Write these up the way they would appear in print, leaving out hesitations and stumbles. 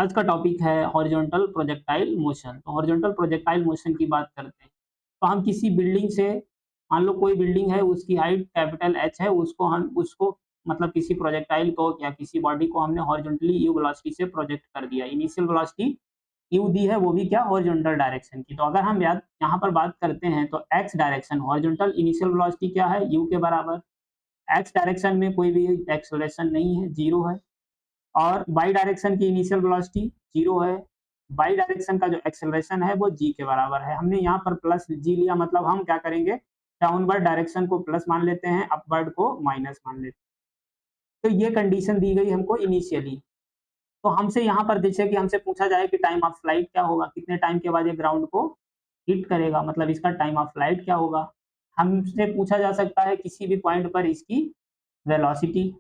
आज का टॉपिक है हॉरिजॉन्टल प्रोजेक्टाइल मोशन। तो हॉरिजॉन्टल प्रोजेक्टाइल मोशन की बात करते हैं। तो हम किसी बिल्डिंग से मान लो कोई बिल्डिंग है, उसकी हाइट कैपिटल एच है, उसको मतलब किसी प्रोजेक्टाइल को या किसी बॉडी को हमने हॉरिजॉन्टली यू वेलोसिटी से प्रोजेक्ट कर दिया। इनिशियल वेलोसिटी यू दी है, वो भी क्या हॉरिजॉन्टल डायरेक्शन की। तो अगर हम याद यहाँ पर बात करते हैं तो X direction horizontal initial velocity क्या है, यू के बराबर। एक्स डायरेक्शन में कोई भी एक्सेलरेशन नहीं है, जीरो है। और बाई डायरेक्शन की इनिशियल वेलोसिटी 0 है। बाई डायरेक्शन का जो एक्सेलरेशन है वो g के बराबर है। हमने यहाँ पर प्लस g लिया, मतलब हम क्या करेंगे, डाउनवर्ड डायरेक्शन को प्लस मान लेते हैं, अपवर्ड को माइनस मान लेते हैं। तो ये कंडीशन दी गई हमको इनिशियली। तो हमसे यहाँ पर जैसे कि हमसे पूछा जाए कि टाइम ऑफ फ्लाइट क्या होगा, कितने टाइम के बाद ये ग्राउंड को हिट करेगा, मतलब इसका टाइम ऑफ फ्लाइट क्या होगा। हमसे पूछा जा सकता है किसी भी पॉइंट पर इसकी वेलोसिटी,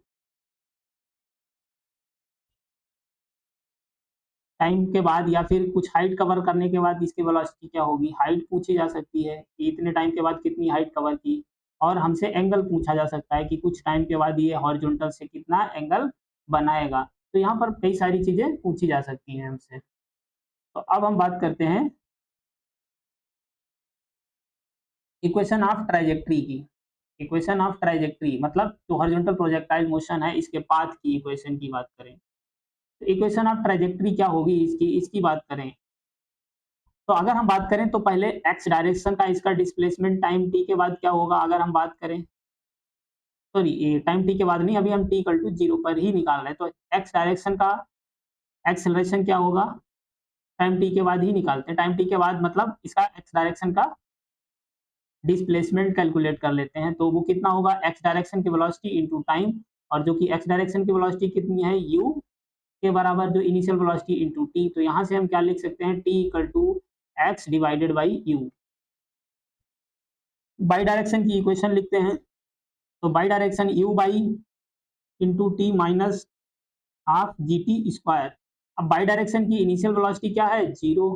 टाइम के बाद या फिर कुछ हाइट कवर करने के बाद इसकी वेलोसिटी क्या होगी, हाइट पूछी जा सकती है कि इतने टाइम के बाद कितनी हाइट कवर की। और हमसे एंगल पूछा जा सकता है कि कुछ टाइम के बाद ये हॉरिजॉन्टल से कितना एंगल बनाएगा। तो यहाँ पर कई सारी चीजें पूछी जा सकती हैं हमसे। तो अब हम बात करते हैं इक्वेशन ऑफ ट्राइजेक्टरी की। इक्वेशन ऑफ ट्राइजेक्टरी मतलब जो हॉरिजॉन्टल प्रोजेक्टाइल मोशन है, इसके पाथ की इक्वेशन की बात करें। तो इक्वेशन ऑफ ट्राइजेक्टरी क्या होगी इसकी इसकी बात करें। तो अगर हम बात करें तो पहले एक्स डायरेक्शन का इसका डिस्प्लेसमेंट टाइम टी के बाद क्या होगा, अगर हम बात करें, सॉरी ये टाइम टी के बाद नहीं, अभी हम टी इक्वल टू 0 पर ही निकाल रहे हैं। तो एक्स डायरेक्शन का एक्सेलरेशन क्या होगा, टाइम टी के बाद ही निकालते हैं। टाइम टी के बाद मतलब इसका एक्स डायरेक्शन का डिस्प्लेसमेंट कैलकुलेट कर लेते हैं। तो वो कितना होगा, एक्स डायरेक्शन की वेलोसिटी इनटू टाइम, और जो कि एक्स डायरेक्शन की वेलोसिटी कितनी है, यू के बराबर जो इनिशियल वेलोसिटी इनटू टी। तो यहाँ से हम क्या लिख सकते हैं, T equal to X divided by U. Y direction की इक्वेशन लिखते हैं। तो Y direction U Y into T minus half G T square. अब बाई डायरेक्शन की इनिशियल वेलोसिटी क्या है, जीरो।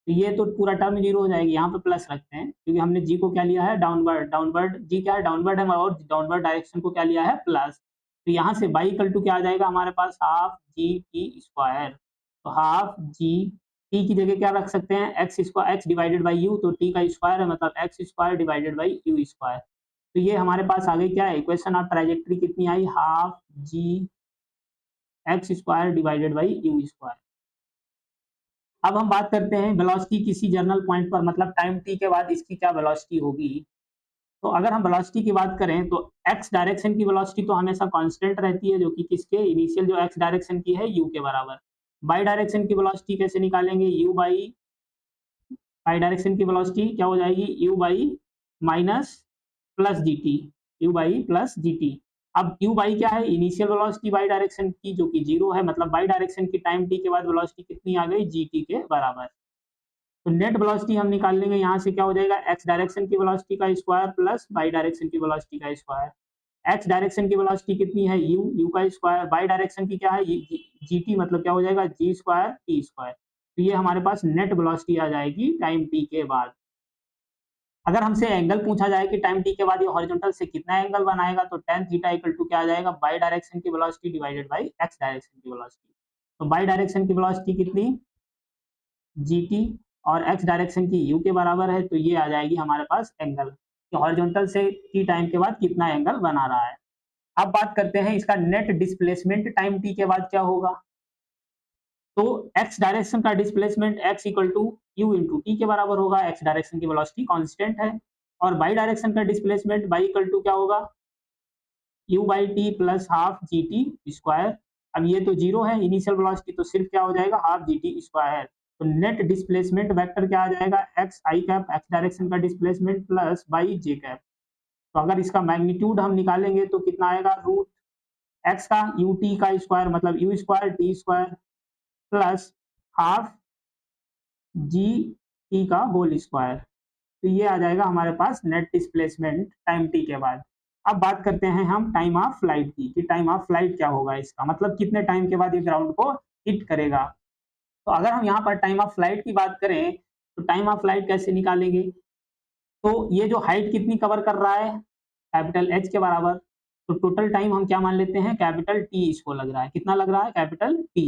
तो ये तो पूरा टर्म जीरो हो जाएगी, यहाँ पे प्लस रखते हैं क्योंकि हमने जी को क्या लिया है, डाउनवर्ड। डाउनवर्ड जी क्या है, डाउनवर्ड है, और डाउनवर्ड डायरेक्शन को क्या लिया है, प्लस। तो यहाँ से बाई इक्वल टू क्या आ जाएगा हमारे पास, हाफ जी टी स्क्वायर। तो हाफ जी टी की जगह क्या रख सकते हैं, x square, x divided by you. तो टी का स्क्वायर है, मतलब x square divided by u square. तो ये हमारे पास आ गई क्या है, इक्वेशन ऑफ ट्राइजेक्टरी कितनी आई, half g x square divided by u square. अब हम बात करते हैं वेलोसिटी किसी जर्नल पॉइंट पर, मतलब टाइम टी के बाद इसकी क्या वेलोसिटी होगी। तो अगर हम वेलोसिटी की बात करें तो एक्स डायरेक्शन की वेलोसिटी तो हमेशा कांस्टेंट रहती है, जो कि किसके, इनिशियल जो एक्स डायरेक्शन की है यू के बराबर। बाई डायरेक्शन की वेलोसिटी कैसे निकालेंगे, यू बाई, बाई डायरेक्शन की वेलोसिटी क्या हो जाएगी, you by minus plus G T, you by plus G T. अब यू बाई क्या है, इनिशियल वेलोसिटी बाई डायरेक्शन की जो कि जीरो है, मतलब बाई डायरेक्शन की टाइम टी के बाद वेलोसिटी कितनी आ गई, जी टी के बराबर। तो नेट वेलोसिटी हम निकाल लेंगे, यहाँ से क्या हो जाएगा, एक्स डायरेक्शन की वेलोसिटी का स्क्वायर प्लस बाई डायरेक्शन की वेलोसिटी का स्क्वायर। एक्स डायरेक्शन की वेलोसिटी कितनी है, यू, यू का स्क्वायर, बाई डायरेक्शन की क्या है, जी टी, मतलब क्या हो जाएगा, जी स्क्वायर टी स्क्वायर। तो ये हमारे पास नेट वेलोसिटी आ जाएगी टाइम टी के बाद। अगर हमसे एंगल पूछा जाए कि टाइम टी के बाद ये हॉरिजॉन्टल से कितना एंगल बनाएगा, तो tan थीटा इक्वल टू क्या आ जाएगा, बाई डायरेक्शन की velocity divided by x direction की वेलोसिटी। तो बाई डायरेक्शन की वेलोसिटी कितनी, जीटी, और एक्स डायरेक्शन की यू के बराबर है। तो ये आ जाएगी हमारे पास एंगल कि हॉरिजॉन्टल से टी टाइम के बाद कितना एंगल बना रहा है। अब बात करते हैं इसका नेट डिस्प्लेसमेंट टाइम टी के बाद क्या होगा। तो एक्स डायरेक्शन का displacement X equal to U into T के बराबर होगा, एक्स डायरेक्शन की वेलोसिटी कांस्टेंट है। और बाई डायरेक्शन का डिस्प्लेसमेंट बाई इक्वल टू क्या होगा, U Y T plus half G T square. अब ये तो जीरो है इनिशियल वेलोसिटी, तो सिर्फ क्या हो जाएगा, हाफ जी टी स्क्वायर। तो नेट डिस्प्लेसमेंट वेक्टर क्या आ जाएगा, एक्स आई कैप, एक्स डायरेक्शन का displacement plus by J cap. तो अगर इसका मैग्नीट्यूड हम निकालेंगे तो कितना आएगा, रूट एक्स का यू टी का स्क्वायर, मतलब you square T square plus half G T का होल स्क्वायर। तो ये आ जाएगा हमारे पास नेट डिस्प्लेसमेंट टाइम टी के बाद। अब बात करते हैं हम टाइम ऑफ फ्लाइट की, कि टाइम ऑफ फ्लाइट क्या होगा इसका, मतलब कितने टाइम के बाद ये ग्राउंड को हिट करेगा। तो अगर हम यहाँ पर टाइम ऑफ फ्लाइट की बात करें तो टाइम ऑफ फ्लाइट कैसे निकालेंगे। तो ये जो हाइट कितनी कवर कर रहा है, कैपिटल एच के बराबर। तो टोटल टाइम हम क्या मान लेते हैं, कैपिटल टी इसको लग रहा है, कितना लग रहा है, कैपिटल टी।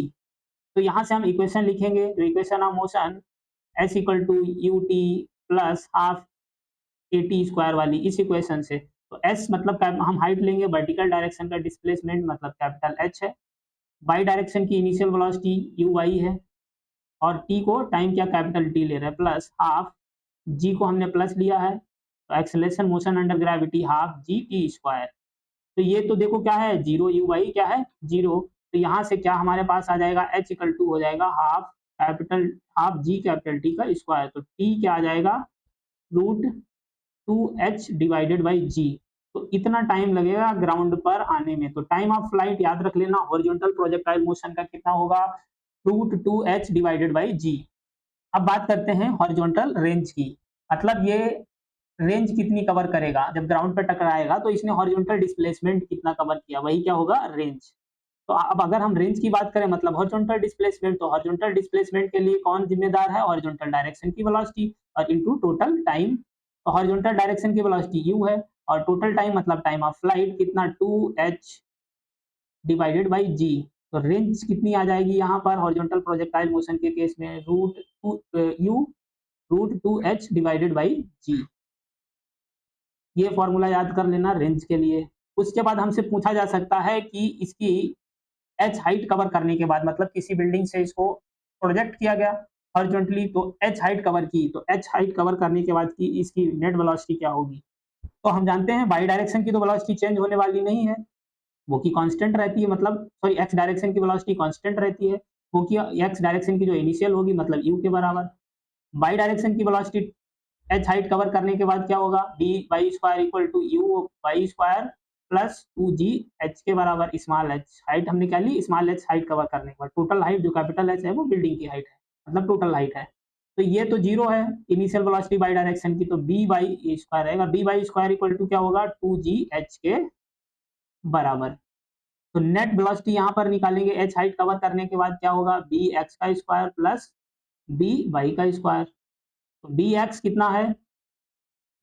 तो यहाँ से हम इक्वेशन लिखेंगे, तो equation of motion S equal to U T plus half A T square वाली इस इक्वेशन से। तो एस मतलब हम हाइट लेंगे, वर्टिकल डायरेक्शन का डिस्प्लेसमेंट मतलब कैपिटल एच है, वाई डायरेक्शन की इनिशियल वेलोसिटी यू वाई है, और टी को टाइम क्या कैपिटल टी ले रहे हैं, प्लस हाफ जी को हमने प्लस लिया है, तो acceleration motion under gravity half G T square. तो ये तो देखो क्या है, जीरो, यू वाई क्या है, जीरो। तो यहाँ से क्या हमारे पास आ जाएगा, एच इक्वल टू हो जाएगा हाफ जी कैपिटल टी का स्क्वायर। तो टी क्या आ जाएगा, root two h divided by g. तो इतना टाइम लगेगा ग्राउंड पर आने में। तो टाइम ऑफ फ्लाइट याद रख लेना, हॉरिजॉन्टल प्रोजेक्टाइल मोशन का कितना होगा, root two h divided by g. अब बात करते हैं हॉरिजॉन्टल रेंज की, मतलब ये रेंज कितनी कवर करेगा, जब ग्राउंड पे टकराएगा तो इसने हॉरिजॉन्टल डिस्प्लेसमेंट कितना कवर किया, वही क्या होगा, रेंज। तो अब अगर हम रेंज की बात करें मतलब हॉरिजॉन्टल डिस्प्लेसमेंट, तो हॉरिजॉन्टल डिस्प्लेसमेंट के लिए कौन जिम्मेदार है, हॉरिजॉन्टल डायरेक्शन की वेलोसिटी और इनटू टोटल टाइम। तो हॉरिजॉन्टल डायरेक्शन की वेलोसिटी यू है, और टोटल टाइम मतलब टाइम ऑफ फ्लाइट कितना, 2h डिवाइडेड बाई जी। तो रेंज कितनी आ जाएगी यहाँ पर हॉरिजॉन्टल प्रोजेक्टाइल मोशन के केस में, root two h divided by g. ये फॉर्मूला याद कर लेना रेंज के लिए। उसके बाद हमसे पूछा जा सकता है कि इसकी एच हाइट कवर करने के बाद, मतलब किसी बिल्डिंग से इसको प्रोजेक्ट किया गया हॉरिजॉन्टली, तो एच हाइट कवर की, तो एच हाइट कवर करने के बाद की इसकी नेट वेलोसिटी क्या होगी। तो हम जानते हैं बाई डायरेक्शन की तो वेलोसिटी चेंज होने वाली नहीं है, वो की कांस्टेंट रहती है, मतलब सॉरी एक्स डायरेक्शन की वेलोसिटी कांस्टेंट रहती है, वो की एक्स डायरेक्शन की जो इनिशियल होगी मतलब यू के बराबर। बाई डायरेक्शन की वेलोसिटी एच हाइट कवर करने के बाद क्या होगा, D Y square equal to U Y square plus two G H के बराबर स्मॉल एच। हाइट हमने क्या ली, स्मॉल एच हाइट कवर करने के बाद, टोटल हाइट जो कैपिटल एच है वो बिल्डिंग की हाइट है, मतलब टोटल हाइट है। तो ये तो जीरो है इनिशियल वेलोसिटी बाई डायरेक्शन की, तो बी बाई स्क्वायर रहेगा, B Y square equal to क्या होगा, टू जी एच के बराबर। तो नेट वेलोसिटी यहाँ पर निकालेंगे, एच हाइट कवर करने के बाद क्या होगा, बी एक्स का स्क्वायर प्लस बी वाई का स्क्वायर। तो बी एक्स कितना है,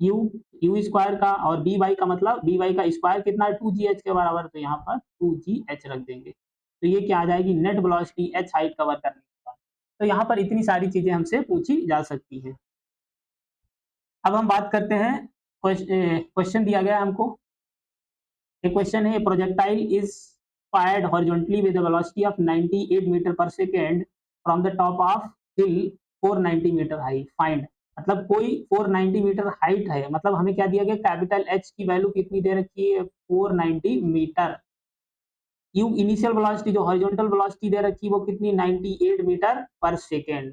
यू यू स्क्वायर का, और बी वाई का मतलब बी वाई का स्क्वायर कितना है, टू जी एच के बराबर, तो यहाँ पर टू जी एच रख देंगे। तो ये क्या आ जाएगी, net velocity H height cover करने के बाद। तो यहाँ पर इतनी सारी चीजें हमसे पूछी जा सकती हैं। अब हम बात करते हैं, क्वेश्चन दिया गया है हमको, एक क्वेश्चन है, projectile is fired horizontally with a velocity of 98 metre पर second from the top of hill 490 metre high, find. मतलब कोई 490 मीटर हाइट है, मतलब हमें क्या दिया गया, कैपिटल एच की वैल्यू कितनी दे रखी है, 490 मीटर। यू इनिशियल वेलोसिटी जो हॉरिजॉन्टल वेलोसिटी दे रखी है वो कितनी, 98 मीटर पर सेकेंड।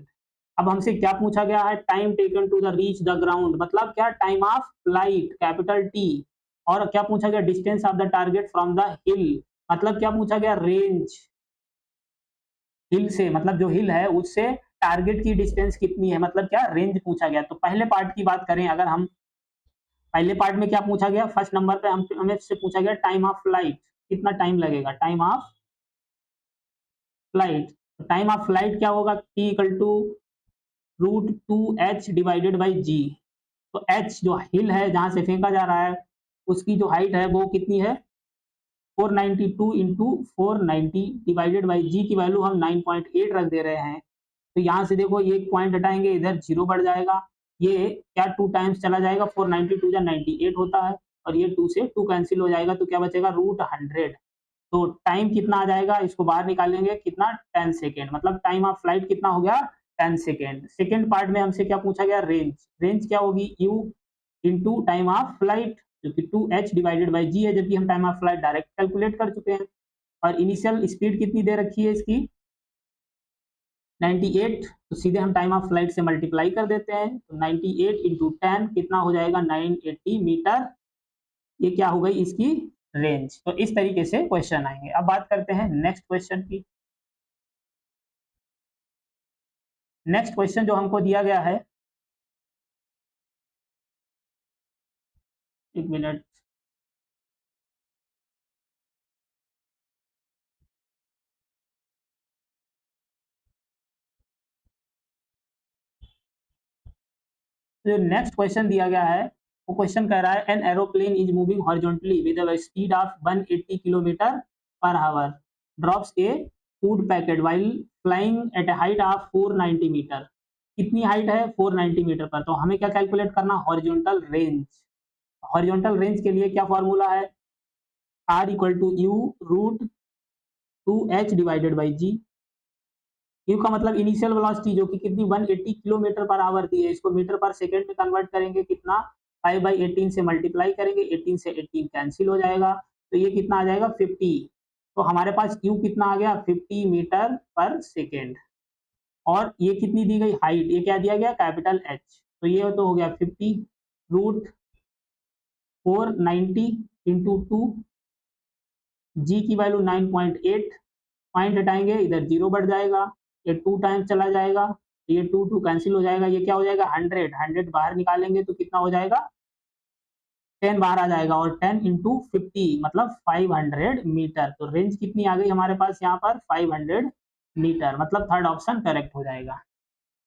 अब हमसे क्या पूछा गया है, time taken to the reach the ground, मतलब क्या, time of flight capital T, और क्या पूछा गया, distance of the target from the hill, मतलब क्या पूछा गया, रेंज हिल से, मतलब जो हिल है उससे टारगेट की डिस्टेंस कितनी है, मतलब क्या, रेंज पूछा गया। तो पहले पार्ट की बात करें अगर हम, पहले पार्ट में क्या पूछा गया, फर्स्ट नंबर पे हमें से पूछा गया टाइम ऑफ फ्लाइट, कितना टाइम लगेगा, time of flight. Time of flight क्या होगा, t equal to root two h divided by g. तो एच जो हिल है जहां से फेंका जा रहा है उसकी जो हाइट है वो कितनी है, 492 इंटू 490 डिवाइडेड बाई जी की वैल्यू हम 9.8 रख दे रहे हैं। तो यहाँ से देखो ये एक पॉइंट हटाएंगे, इधर जीरो बढ़ जाएगा, ये क्या टू टाइम्स चला जाएगा, 492 या 98 होता है, और ये टू से टू कैंसिल हो जाएगा, तो क्या बचेगा, रूट 100। तो टाइम कितना आ जाएगा, इसको बाहर निकालेंगे कितना, 10 सेकेंड, मतलब टाइम ऑफ फ्लाइट कितना हो गया, 10 सेकेंड। सेकेंड पार्ट में हमसे क्या पूछा गया, रेंज, रेंज क्या होगी, you into time of flight जो कि 2h डिवाइडेड बाई जी है, जबकि हम time of flight direct calculate कर चुके हैं। और इनिशियल स्पीड कितनी दे रखी है इसकी, 98, तो सीधे हम टाइम ऑफ फ्लाइट से मल्टीप्लाई कर देते हैं, तो 98 इंटू 10 कितना हो जाएगा, 980 मीटर। ये क्या हो गई इसकी रेंज। तो इस तरीके से क्वेश्चन आएंगे। अब बात करते हैं नेक्स्ट क्वेश्चन की। नेक्स्ट क्वेश्चन जो हमको दिया गया है, एक मिनट, जो नेक्स्ट क्वेश्चन दिया गया है वो क्वेश्चन कह रहा है, an aeroplane is moving horizontally with a speed of 180 kilometre पर hour, drops a food packet while flying at a height of 490 metre. कितनी हाइट है? 490 मीटर पर। तो हमें क्या कैलकुलेट करना? Horizontal range. हॉरिजॉन्टल रेंज के लिए क्या फॉर्मूला है? R equal to U root 2h divided by G. U का मतलब इनिशियल वेलोसिटी जो कि कितनी 180 किलोमीटर पर आवर दी है, इसको मीटर पर सेकंड में कन्वर्ट करेंगे कितना? 5/18 से मल्टीप्लाई करेंगे, 18 से 18 कैंसिल हो जाएगा, तो ये कितना आ जाएगा? 50। तो हमारे पास यू कितना आ गया? 50 मीटर पर सेकेंड। और ये कितनी दी गई? हाइट। ये क्या दिया गया? Capital H. तो ये तो हो गया 50 रूट 490 इंटू 2, जी की वैल्यू 9.8, पॉइंट हटाएंगे इधर 0 बढ़ जाएगा, ये 2 टाइम्स चला जाएगा, तो ये 2 कैंसिल हो जाएगा, ये क्या हो जाएगा? 100 बाहर निकालेंगे तो कितना हो जाएगा? 10 बाहर आ जाएगा, और 10 इंटू 50 मतलब 500 मीटर। तो रेंज कितनी आ गई हमारे पास यहाँ पर? 500 मीटर। मतलब थर्ड ऑप्शन करेक्ट हो जाएगा।